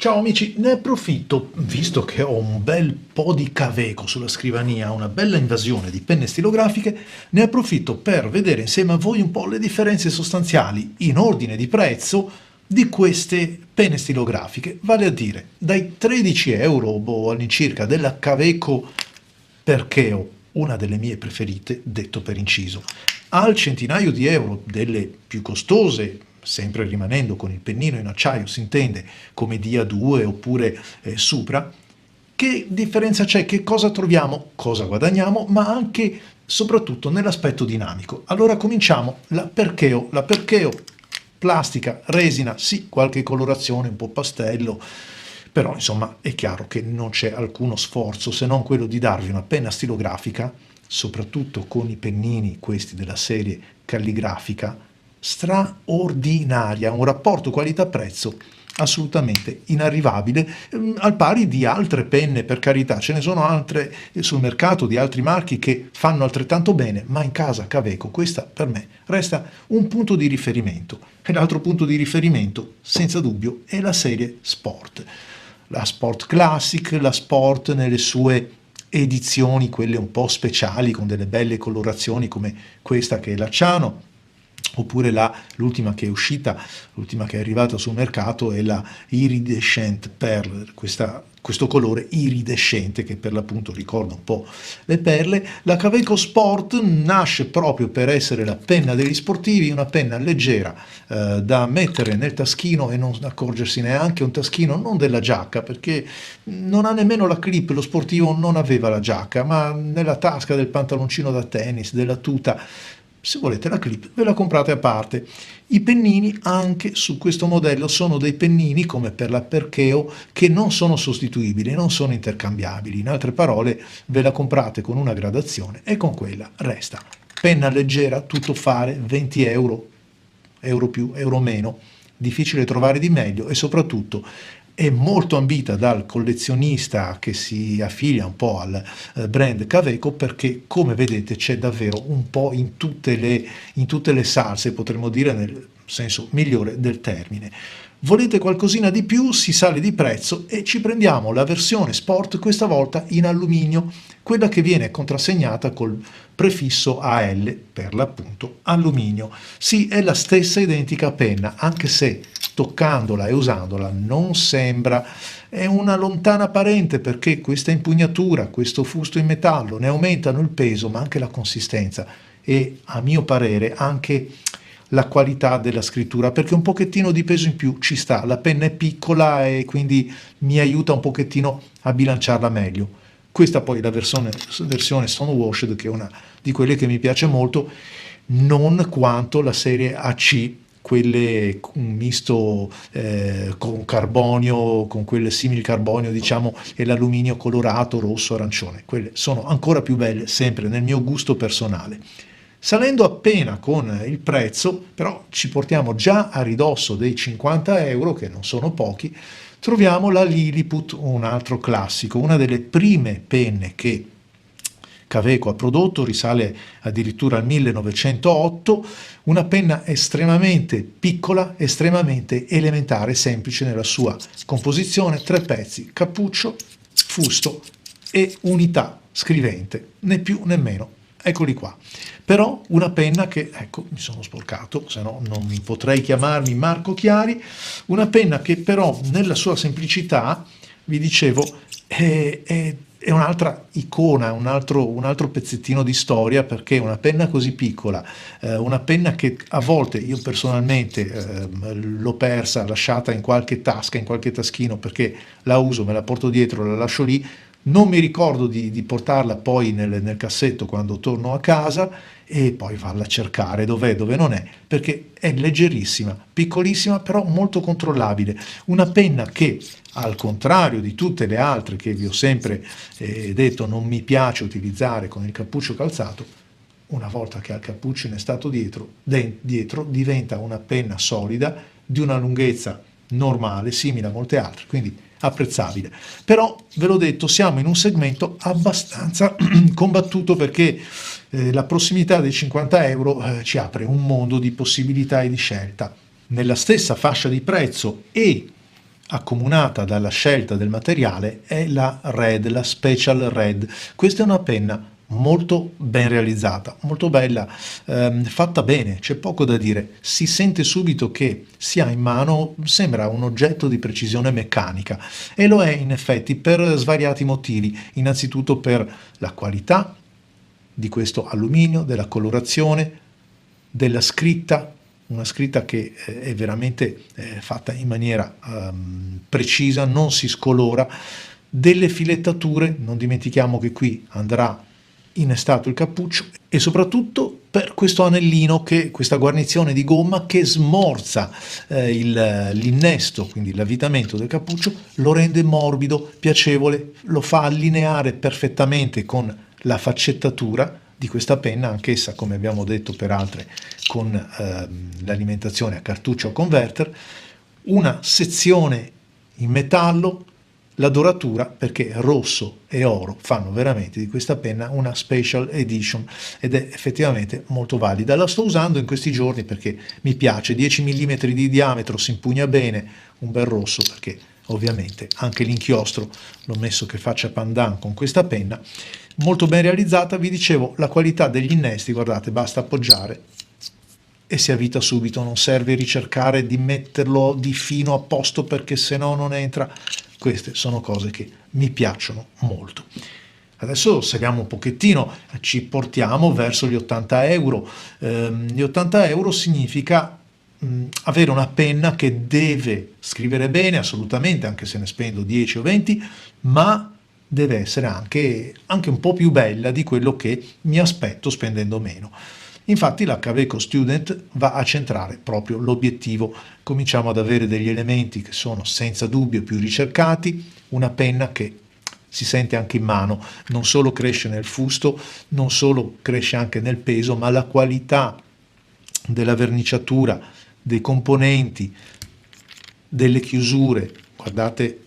Ciao amici, ne approfitto, visto che ho un bel po' di Caveco sulla scrivania, una bella invasione di penne stilografiche, ne approfitto per vedere insieme a voi un po' le differenze sostanziali in ordine di prezzo di queste penne stilografiche, vale a dire dai 13 euro all'incirca della Caveco Percheo, una delle mie preferite, detto per inciso, al centinaio di euro delle più costose, sempre rimanendo con il pennino in acciaio, si intende come Dia2 oppure Supra, che differenza c'è? Che cosa troviamo? Cosa guadagniamo? Ma anche, soprattutto, nell'aspetto dinamico. Allora cominciamo. La Percheo, plastica, resina, sì, qualche colorazione, un po' pastello, però insomma è chiaro che non c'è alcuno sforzo se non quello di darvi una penna stilografica, soprattutto con i pennini questi della serie calligrafica, straordinaria, un rapporto qualità-prezzo assolutamente inarrivabile, al pari di altre penne, per carità, ce ne sono altre sul mercato di altri marchi che fanno altrettanto bene, ma in casa Caveco questa per me resta un punto di riferimento. E l'altro punto di riferimento, senza dubbio, è la serie Sport. La Sport Classic, la Sport nelle sue edizioni, quelle un po' speciali, con delle belle colorazioni come questa che è la Ciano, oppure l'ultima che è uscita, l'ultima che è arrivata sul mercato è la Iridescent Pearl, questo colore iridescente che per l'appunto ricorda un po' le perle. La Caveco Sport nasce proprio per essere la penna degli sportivi, una penna leggera da mettere nel taschino e non accorgersi neanche un taschino, non della giacca, perché non ha nemmeno la clip, lo sportivo non aveva la giacca, ma nella tasca del pantaloncino da tennis, della tuta. Se volete la clip ve la comprate a parte. I pennini anche su questo modello sono dei pennini come per la Percheo che non sono sostituibili, non sono intercambiabili. In altre parole ve la comprate con una gradazione e con quella resta. Penna leggera, tutto fare, 20 euro, euro più, euro meno, difficile trovare di meglio e soprattutto è molto ambita dal collezionista che si affiglia un po' al brand Caveco perché come vedete c'è davvero un po' in tutte le salse, potremmo dire nel senso migliore del termine. Volete qualcosina di più? Si sale di prezzo e ci prendiamo la versione Sport, questa volta in alluminio, quella che viene contrassegnata col prefisso AL, per l'appunto alluminio. Sì, è la stessa identica penna, anche se toccandola e usandola non sembra, è una lontana parente perché questa impugnatura, questo fusto in metallo ne aumentano il peso ma anche la consistenza e a mio parere anche la qualità della scrittura, perché un pochettino di peso in più ci sta, la penna è piccola e quindi mi aiuta un pochettino a bilanciarla meglio. Questa poi è la versione Stonewashed, che è una di quelle che mi piace molto, non quanto la serie AC, quelle un misto con carbonio, con quelle simili carbonio diciamo, e l'alluminio colorato rosso arancione. Quelle sono ancora più belle, sempre nel mio gusto personale. Salendo appena con il prezzo, però ci portiamo già a ridosso dei 50 euro, che non sono pochi, troviamo la Lilliput, un altro classico, una delle prime penne che Caveco ha prodotto, risale addirittura al 1908, una penna estremamente piccola, estremamente elementare, semplice nella sua composizione, 3 pezzi, cappuccio, fusto e unità scrivente, né più né meno. Eccoli qua. Però una penna che, ecco, mi sono sporcato, se no non potrei chiamarmi Marco Chiari, una penna che però nella sua semplicità, vi dicevo, è un'altra icona, un altro pezzettino di storia, perché una penna così piccola, una penna che a volte io personalmente l'ho persa, lasciata in qualche tasca, in qualche taschino, perché la uso, me la porto dietro, la lascio lì, non mi ricordo di portarla poi nel cassetto quando torno a casa e poi farla a cercare dov'è, dove non è, perché è leggerissima, piccolissima, però molto controllabile. Una penna che, al contrario di tutte le altre che vi ho sempre detto non mi piace utilizzare con il cappuccio calzato, una volta che al cappuccio ne è stato dietro diventa una penna solida, di una lunghezza normale, simile a molte altre, quindi apprezzabile. Però ve l'ho detto, siamo in un segmento abbastanza combattuto perché la prossimità dei 50 euro ci apre un mondo di possibilità e di scelta. Nella stessa fascia di prezzo e accomunata dalla scelta del materiale è la Red, la Special Red. Questa è una penna molto ben realizzata, molto bella, fatta bene, c'è poco da dire. Si sente subito che si ha in mano, sembra un oggetto di precisione meccanica, e lo è in effetti per svariati motivi. Innanzitutto per la qualità di questo alluminio, della colorazione, della scritta, una scritta che è veramente fatta in maniera precisa, non si scolora, delle filettature, non dimentichiamo che qui andrà innestato il cappuccio, e soprattutto per questo anellino, questa guarnizione di gomma che smorza l'innesto, quindi l'avvitamento del cappuccio, lo rende morbido, piacevole, lo fa allineare perfettamente con la faccettatura di questa penna, anch'essa, come abbiamo detto per altre, con l'alimentazione a cartuccio o converter, una sezione in metallo, la doratura, perché rosso e oro fanno veramente di questa penna una special edition, ed è effettivamente molto valida. La sto usando in questi giorni perché mi piace, 10 mm di diametro, si impugna bene, un bel rosso, perché ovviamente anche l'inchiostro l'ho messo che faccia pandan con questa penna, molto ben realizzata. Vi dicevo, la qualità degli innesti, guardate, basta appoggiare e si avvita subito, non serve ricercare di metterlo di fino a posto perché se no non entra. Queste sono cose che mi piacciono molto. Adesso saliamo un pochettino, ci portiamo verso gli 80 euro. Gli 80 euro significa avere una penna che deve scrivere bene, assolutamente, anche se ne spendo 10 o 20, ma deve essere anche un po' più bella di quello che mi aspetto spendendo meno. Infatti la Kaweco Student va a centrare proprio l'obiettivo. Cominciamo ad avere degli elementi che sono senza dubbio più ricercati, una penna che si sente anche in mano, non solo cresce nel fusto, non solo cresce anche nel peso, ma la qualità della verniciatura, dei componenti, delle chiusure, guardate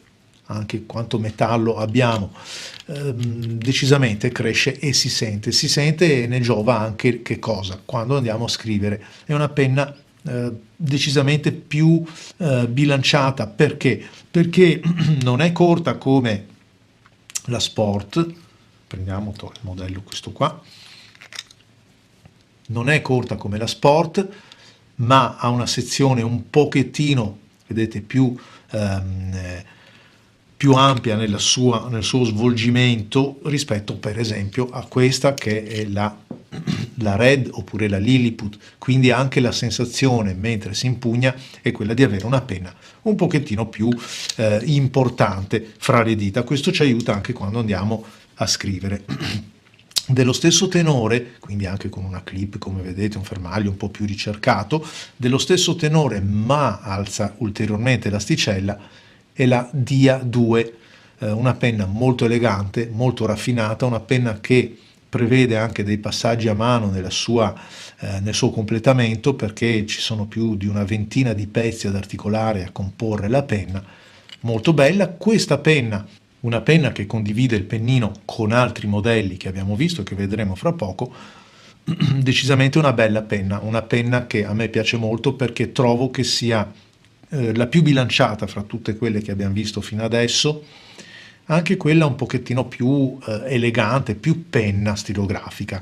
anche quanto metallo abbiamo, decisamente cresce e si sente, e ne giova anche che cosa? Quando andiamo a scrivere. È una penna decisamente più bilanciata. Perché? Perché non è corta come la Sport, prendiamo il modello questo qua, non è corta come la Sport, ma ha una sezione un pochettino, vedete, più ampia nel suo svolgimento rispetto per esempio a questa che è la Red oppure la Lilliput. Quindi anche la sensazione mentre si impugna è quella di avere una penna un pochettino più importante fra le dita. Questo ci aiuta anche quando andiamo a scrivere. Dello stesso tenore, quindi anche con una clip, come vedete, un fermaglio un po' più ricercato, dello stesso tenore ma alza ulteriormente l'asticella, è la Dia 2, una penna molto elegante, molto raffinata, una penna che prevede anche dei passaggi a mano nel suo completamento, perché ci sono più di una ventina di pezzi ad articolare a comporre la penna, molto bella. Questa penna, una penna che condivide il pennino con altri modelli che abbiamo visto e che vedremo fra poco, decisamente una bella penna, una penna che a me piace molto perché trovo che sia la più bilanciata fra tutte quelle che abbiamo visto fino adesso, anche quella un pochettino più elegante, più penna stilografica.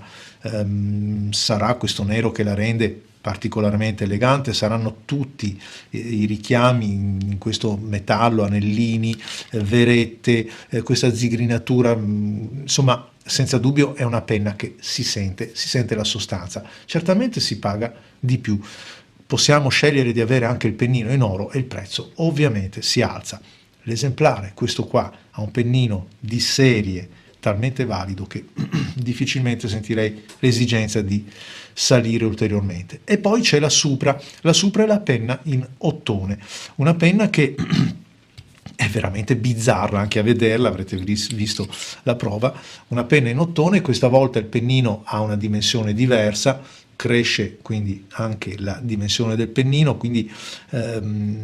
Sarà questo nero che la rende particolarmente elegante, saranno tutti i richiami in questo metallo, anellini, verette, questa zigrinatura, insomma senza dubbio è una penna che si sente la sostanza. Certamente si paga di più. Possiamo scegliere di avere anche il pennino in oro e il prezzo ovviamente si alza. L'esemplare, questo qua, ha un pennino di serie talmente valido che difficilmente sentirei l'esigenza di salire ulteriormente. E poi c'è la Supra. La Supra è la penna in ottone, una penna che è veramente bizzarra anche a vederla, avrete visto la prova. Una penna in ottone, questa volta il pennino ha una dimensione diversa, cresce quindi anche la dimensione del pennino, quindi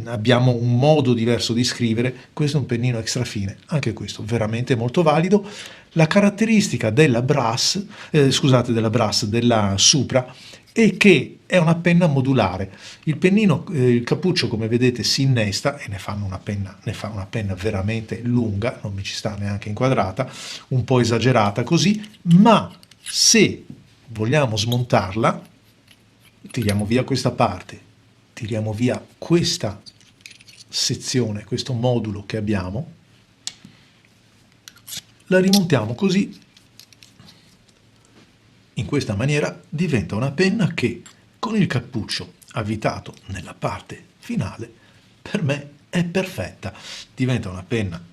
abbiamo un modo diverso di scrivere. Questo è un pennino extra fine, anche questo veramente molto valido. La caratteristica della Supra e che è una penna modulare. Il pennino, il cappuccio, come vedete, si innesta e ne fa una penna veramente lunga, non mi ci sta neanche inquadrata, un po' esagerata così, ma se vogliamo smontarla, tiriamo via questa parte, tiriamo via questa sezione, questo modulo che abbiamo, la rimontiamo così, in questa maniera diventa una penna che con il cappuccio avvitato nella parte finale per me è perfetta. Diventa una penna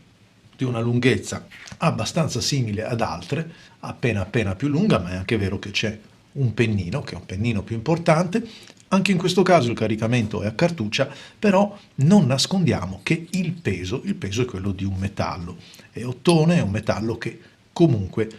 di una lunghezza abbastanza simile ad altre, appena più lunga, ma è anche vero che c'è un pennino, che è un pennino più importante. Anche in questo caso il caricamento è a cartuccia, però non nascondiamo che il peso è quello di un metallo. È ottone, è un metallo che comunque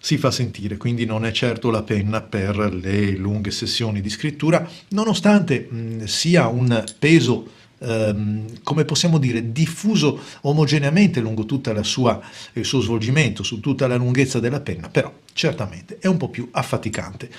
si fa sentire, quindi non è certo la penna per le lunghe sessioni di scrittura, nonostante sia un peso, come possiamo dire, diffuso omogeneamente lungo tutta il suo svolgimento, su tutta la lunghezza della penna, però certamente è un po' più affaticante.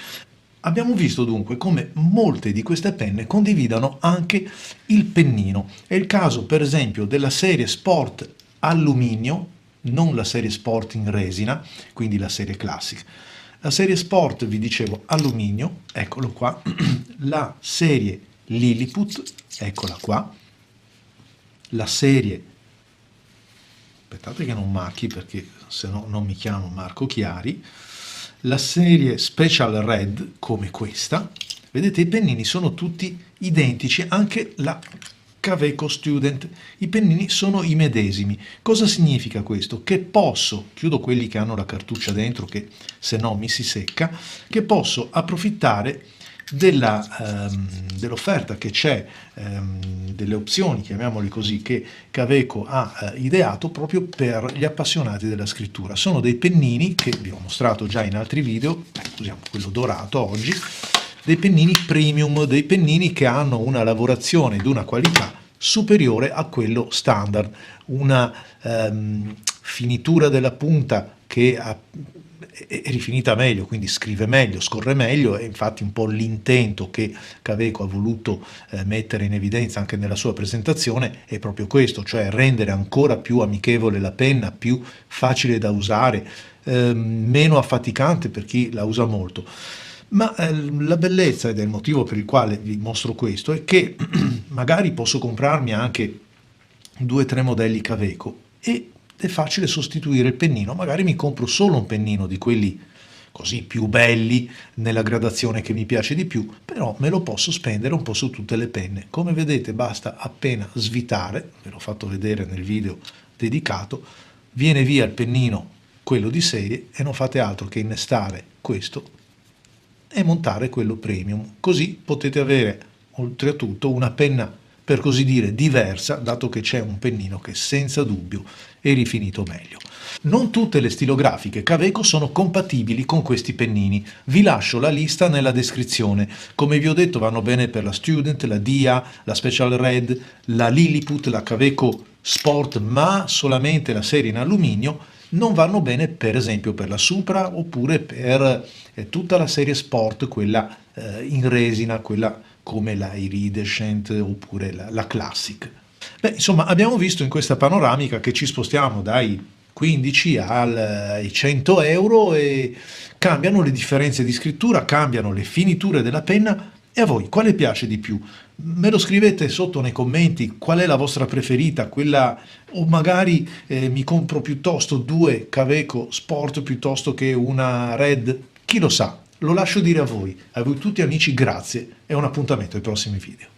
Abbiamo visto dunque come molte di queste penne condividano anche il pennino. È il caso per esempio della serie Sport alluminio, non la serie Sport in resina, quindi la serie Classic. La serie Sport, vi dicevo, alluminio, eccolo qua, la serie Lilliput, eccola qua, la serie, aspettate che non marchi perché se no non mi chiamo Marco Chiari, la serie Special Red, come questa, vedete i pennini sono tutti identici, anche la Kaweco Student, i pennini sono i medesimi. Cosa significa questo? Che posso, chiudo quelli che hanno la cartuccia dentro che se no mi si secca, che posso approfittare dell'offerta che c'è, delle opzioni, chiamiamoli così, che Kaweco ha ideato proprio per gli appassionati della scrittura. Sono dei pennini che vi ho mostrato già in altri video, usiamo quello dorato oggi, dei pennini premium, dei pennini che hanno una lavorazione ed una qualità superiore a quello standard, una finitura della punta che è rifinita meglio, quindi scrive meglio, scorre meglio, e infatti un po' l'intento che Kaweco ha voluto mettere in evidenza anche nella sua presentazione è proprio questo, cioè rendere ancora più amichevole la penna, più facile da usare, meno affaticante per chi la usa molto. Ma la bellezza, ed è il motivo per il quale vi mostro questo, è che magari posso comprarmi anche 2 o 3 modelli Kaweco e è facile sostituire il pennino, magari mi compro solo un pennino di quelli così più belli, nella gradazione che mi piace di più, però me lo posso spendere un po' su tutte le penne. Come vedete basta appena svitare, ve l'ho fatto vedere nel video dedicato, viene via il pennino, quello di serie, e non fate altro che innestare questo e montare quello premium. Così potete avere oltretutto una penna, per così dire, diversa, dato che c'è un pennino che senza dubbio è rifinito meglio. Non tutte le stilografiche Kaweco sono compatibili con questi pennini. Vi lascio la lista nella descrizione. Come vi ho detto vanno bene per la Student, la Dia, la Special Red, la Lilliput, la Kaweco Sport, ma solamente la serie in alluminio. Non vanno bene per esempio per la Supra oppure per tutta la serie Sport, quella in resina, quella come la Iridescent oppure la Classic. Beh, insomma, abbiamo visto in questa panoramica che ci spostiamo dai 15 ai 100 euro e cambiano le differenze di scrittura, cambiano le finiture della penna. E a voi quale piace di più? Me lo scrivete sotto nei commenti, qual è la vostra preferita, quella, o magari mi compro piuttosto 2 Kaweco Sport piuttosto che una Red, chi lo sa, lo lascio dire a voi tutti amici, grazie e un appuntamento ai prossimi video.